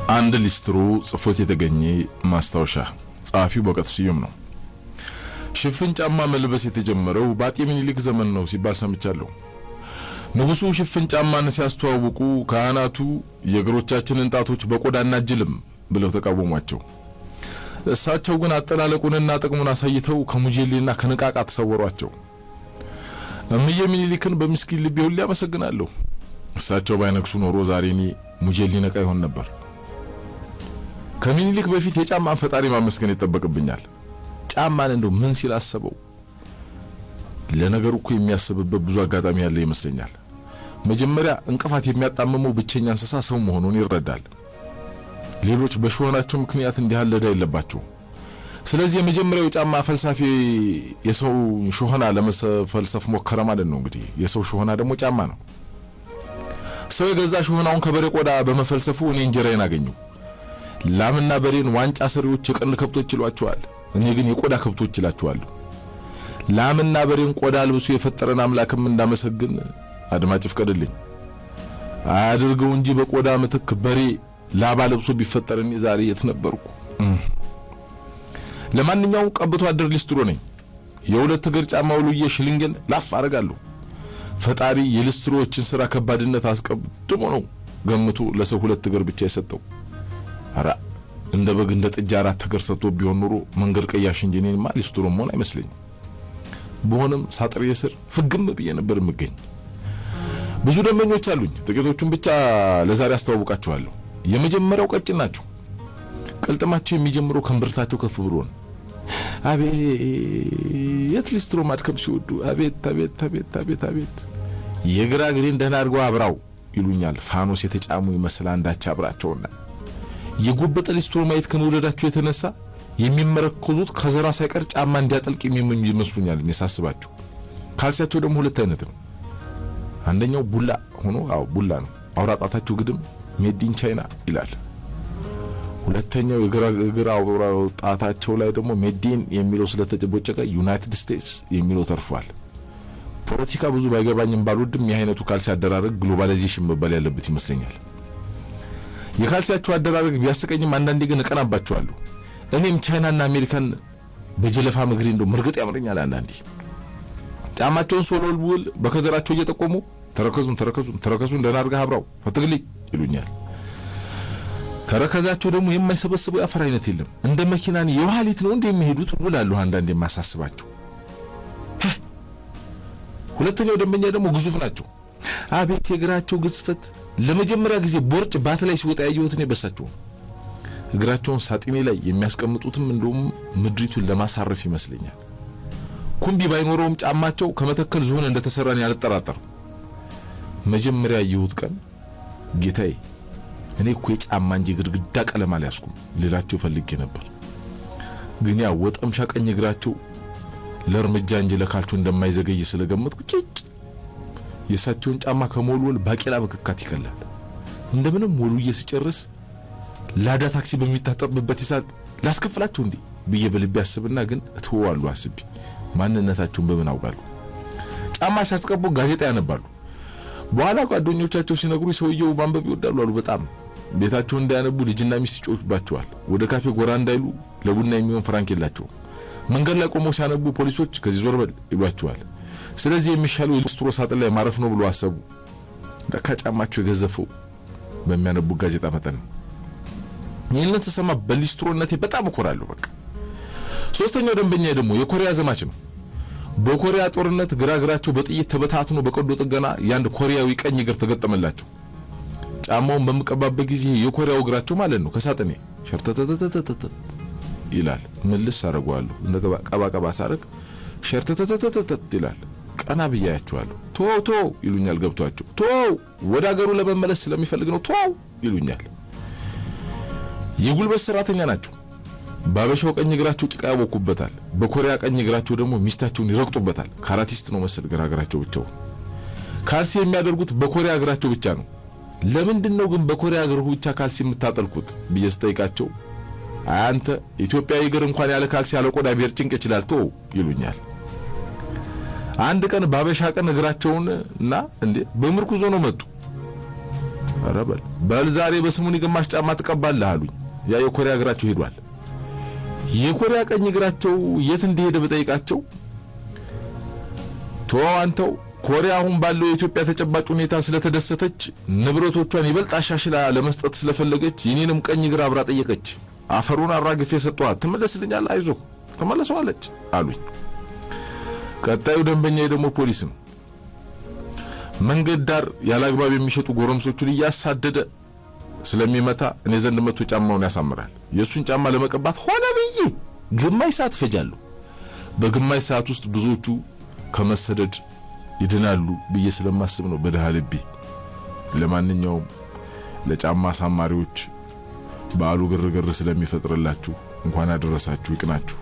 አንድ ሊስትሮ ጽፎት የተገኘ ማስታወሻ ጻፊው በቀጥ ስዩም ነው። ሽፍን ጫማ መልበስ የተጀመረው በአጤ ምኒልክ ዘመን ነው ሲባል ሰምቻለሁ። ንጉሱ ሽፍን ጫማን ሲያስተዋውቁ ካህናቱ የእግሮቻችንን ጣቶች በቆዳና ጅልም ብለው ተቃወሟቸው። እሳቸው ግን አጠላለቁንና ጥቅሙን አሳይተው ከሙጀሌና ከነቃቃ ተሰወሯቸው። እምዬ ምኒልክን በምስኪን ልቤ ሁሉ ያመሰግናለሁ። እሳቸው ባይነክሱ ኖሮ ዛሬ እኔ ሙጀሌ ነቃ ይሆን ነበር። ከምኒልክ በፊት የጫማን ፈጣሪ ማመስገን ይተበቅብኛል። ጫማን እንደው ምን ሲል አሰበው? ለነገሩ እኮ የሚያስብበት ብዙ አጋጣሚ ያለ ይመስለኛል። መጀመሪያ እንቅፋት የሚያጣመመው ብቸኛ እንስሳ ሰው መሆኑን ይረዳል። ሌሎች በሽሆናቸው ምክንያት እንዲያለዳ የለባቸው። ስለዚህ የመጀመሪያው የጫማ ፈልሳፊ የሰው ሽሆና ለመፈልሰፍ ሞከረ ማለት ነው። እንግዲህ የሰው ሽሆና ደግሞ ጫማ ነው። ሰው የገዛ ሽሆናውን ከበሬ ቆዳ በመፈልሰፉ እኔ እንጀራዬን አገኘው። ላምና በሬን ዋንጫ ሰሪዎች የቀን ከብቶች ይሏቸዋል። እኔ ግን የቆዳ ከብቶች ይላቸዋለሁ። ላምና በሬን ቆዳ ልብሱ የፈጠረን አምላክም እንዳመሰግን አድማጭ ፍቀድልኝ። አያድርገው እንጂ በቆዳ ምትክ በሬ ላባ ልብሱ ቢፈጠርኝ ዛሬ የት ነበርኩ? ለማንኛውም ቀብቶ አደር ሊስትሮ ነኝ። የሁለት እግር ጫማ ውሉዬ ሽልንገን ላፍ አረጋለሁ። ፈጣሪ የሊስትሮዎችን ስራ ከባድነት አስቀድሞ ነው ገምቶ ለሰው ሁለት እግር ብቻ የሰጠው። አራ እንደ በግ እንደ ጥጃ አራት እግር ሰጥቶ ቢሆን ኑሮ መንገድ ቀያሽ እንጂ እኔማ ሊስትሮ መሆን አይመስለኝም። በሆነም ሳጥሬ ስር ፍግም ብዬ ነበር የምገኝ። ብዙ ደንበኞች አሉኝ። ጥቂቶቹን ብቻ ለዛሬ አስተዋውቃቸዋለሁ። የመጀመሪያው ቀጭን ናቸው። ቅልጥማቸው የሚጀምረው ከንብርታቸው ከፍ ብሎ ነው። አቤት ሊስትሮ ማድከም ሲወዱ! አቤት አቤት አቤት አቤት አቤት! የግራ ግሬን ደህና አድርገው አብራው ይሉኛል። ፋኖስ የተጫሙ ይመስል አንዳች አብራቸውና የጎበጠ ሊስትሮ ማየት ከመውደዳቸው የተነሳ የሚመረኮዙት ከዘራ ሳይቀር ጫማ እንዲያጠልቅ የሚመኙ ይመስሉኛል እኔ ሳስባቸው። ካልሲያቸው ደግሞ ሁለት አይነት ነው። አንደኛው ቡላ ሆኖ ቡላ ነው። አውራጣታቸው ግድም ሜድ ኢን ቻይና ይላል። ሁለተኛው የግራ አውራጣታቸው ላይ ደግሞ ሜድ ኢን የሚለው ስለተጨቦጨቀ ዩናይትድ ስቴትስ የሚለው ተርፏል። ፖለቲካ ብዙ ባይገባኝም ባልወድም የአይነቱ ካልሲ አደራረግ ግሎባላይዜሽን መባል ያለበት ይመስለኛል። የካልሲያቸው አደራረግ ቢያስቀኝም አንዳንዴ ግን እቀናባቸዋለሁ። እኔም ቻይናና አሜሪካን በጀለፋ ምግሪ እንደው ምርግጥ ያምረኛል። አንዳንዴ ጫማቸውን ሶሎልቡል በከዘራቸው እየጠቆሙ ተረከዙን ደህና አድርገህ አብራው ፈትግልኝ ይሉኛል። ተረከዛቸው ደግሞ የማይሰበስበው ያፈር አይነት የለም። እንደ መኪናን የዋሊት ነው እንደሚሄዱት ውላሉ። አንዳንዴ የማሳስባቸው። ሁለተኛው ደንበኛ ደግሞ ግዙፍ ናቸው። አቤት የእግራቸው ግዝፈት! ለመጀመሪያ ጊዜ ቦርጭ ባት ላይ ሲወጣ ያየሁት ነው በሳቸው። እግራቸውን ሳጥኔ ላይ የሚያስቀምጡትም እንደውም ምድሪቱን ለማሳረፍ ይመስለኛል። ኩምቢ ባይኖረውም ጫማቸው ከመተከል ዝሆን እንደተሰራን ያልጠራጠር። መጀመሪያ ያየሁት ቀን ጌታዬ እኔ እኮ የጫማ እንጂ ግድግዳ ቀለም አልያዝኩም ልላቸው ፈልጌ ነበር። ግን ያ ወጠምሻ ቀኝ እግራቸው ለእርምጃ እንጂ ለካልቾ እንደማይዘገይ ስለገመትኩ ጭጭ የሳቸውን ጫማ ከሞልወል ባቄላ በክካት ይከላል። እንደምንም ሞሉዬ ሲጨርስ ላዳ ታክሲ በሚታጠብበት ይሳል ላስከፍላቸው እንዴ ብዬ በልቤ አስብና ግን እተዋሉ አስቢ ማንነታቸውን በምን አውቃለሁ። ጫማ ሲያስቀቡ ጋዜጣ ያነባሉ። በኋላ ጓደኞቻቸው ሲነግሩ ሰውየው ማንበብ ይወዳሉ አሉ። በጣም ቤታቸው እንዳያነቡ ልጅና ሚስት ይጮህባቸዋል። ወደ ካፌ ጎራ እንዳይሉ ለቡና የሚሆን ፍራንክ የላቸው። መንገድ ላይ ቆመው ሲያነቡ ፖሊሶች ከዚህ ዞር በል ይሏቸዋል። ስለዚህ የሚሻለው ሊስትሮ ሳጥን ላይ ማረፍ ነው ብሎ አሰቡ። ለካ ጫማቸው የገዘፈው በሚያነቡ ጋዜጣ መጠን። ይህንን ተሰማ በሊስትሮነቴ በጣም እኮራለሁ። በቃ ሶስተኛው ደንበኛ ደግሞ የኮሪያ ዘማች ነው። በኮሪያ ጦርነት ግራግራቸው በጥይት ተበታትኖ በቀዶ ጥገና ያንድ ኮሪያዊ ቀኝ እግር ተገጠመላቸው። ጫማውን በመቀባበት ጊዜ የኮሪያው እግራቸው ማለት ነው ከሳጥኔ ሸርተተተተተ ይላል። ምልስ አረጋዋለሁ። እንደገባ ቀባቀባ ሳረግ ሸርተተተተተ ይላል። ቀና ብያያቸዋለሁ። ቶ ይሉኛል ገብቷቸው። ቶ ወደ አገሩ ለመመለስ ስለሚፈልግ ነው ቶ ይሉኛል። የጉልበት ሰራተኛ ናቸው። ባበሻው ቀኝ እግራቸው ጭቃ ያቦኩበታል። በኮሪያ ቀኝ እግራቸው ደግሞ ሚስታቸውን ይረግጡበታል። ካራቲስት ነው መሰል ግራግራቸው ብቻው። ካልሲ የሚያደርጉት በኮሪያ እግራቸው ብቻ ነው። ለምንድነው ግን በኮሪያ እግሩ ብቻ ካልሲ የምታጠልቁት ብዬ ስጠይቃቸው አንተ ኢትዮጵያዊ እግር እንኳን ያለ ካልሲ ያለ ቆዳ ቢር ጭንቅ ይችላል ቶ ይሉኛል። አንድ ቀን ባበሻ ቀን እግራቸውንና እንዴ በምርኩዞ ነው መጡ። አረበል በልዛሬ በስሙኒ ግማሽ ጫማ ተቀባለህ አሉኝ። ያ የኮሪያ እግራቸው ሄዷል። የኮሪያ ቀኝ እግራቸው የት እንደሄደ በጠይቃቸው ተዋንተው ኮሪያ አሁን ባለው የኢትዮጵያ ተጨባጭ ሁኔታ ስለተደሰተች ንብረቶቿን ይበልጥ አሻሽላ ለመስጠት ስለፈለገች የኔንም ቀኝ እግር አብራ ጠየቀች። አፈሩን አራግፌ ሰጠዋት። ትመለስልኛል አይዞህ ተመለሰዋለች አሉኝ። ቀጣዩ ደንበኛዬ ደግሞ ፖሊስ ነው። መንገድ ዳር ያላግባብ የሚሸጡ ጎረምሶቹን እያሳደደ ስለሚመታ እኔ ዘንድ መጥቶ ጫማውን ያሳምራል። የሱን ጫማ ለመቀባት ሆነ ብዬ ግማሽ ሰዓት ፈጃለሁ። በግማሽ ሰዓት ውስጥ ብዙዎቹ ከመሰደድ ይድናሉ ብዬ ስለማስብ ነው በደሃ ልቤ። ለማንኛውም ለጫማ አሳማሪዎች በዓሉ ግርግር ስለሚፈጥርላችሁ እንኳን አደረሳችሁ ይቅናችሁ።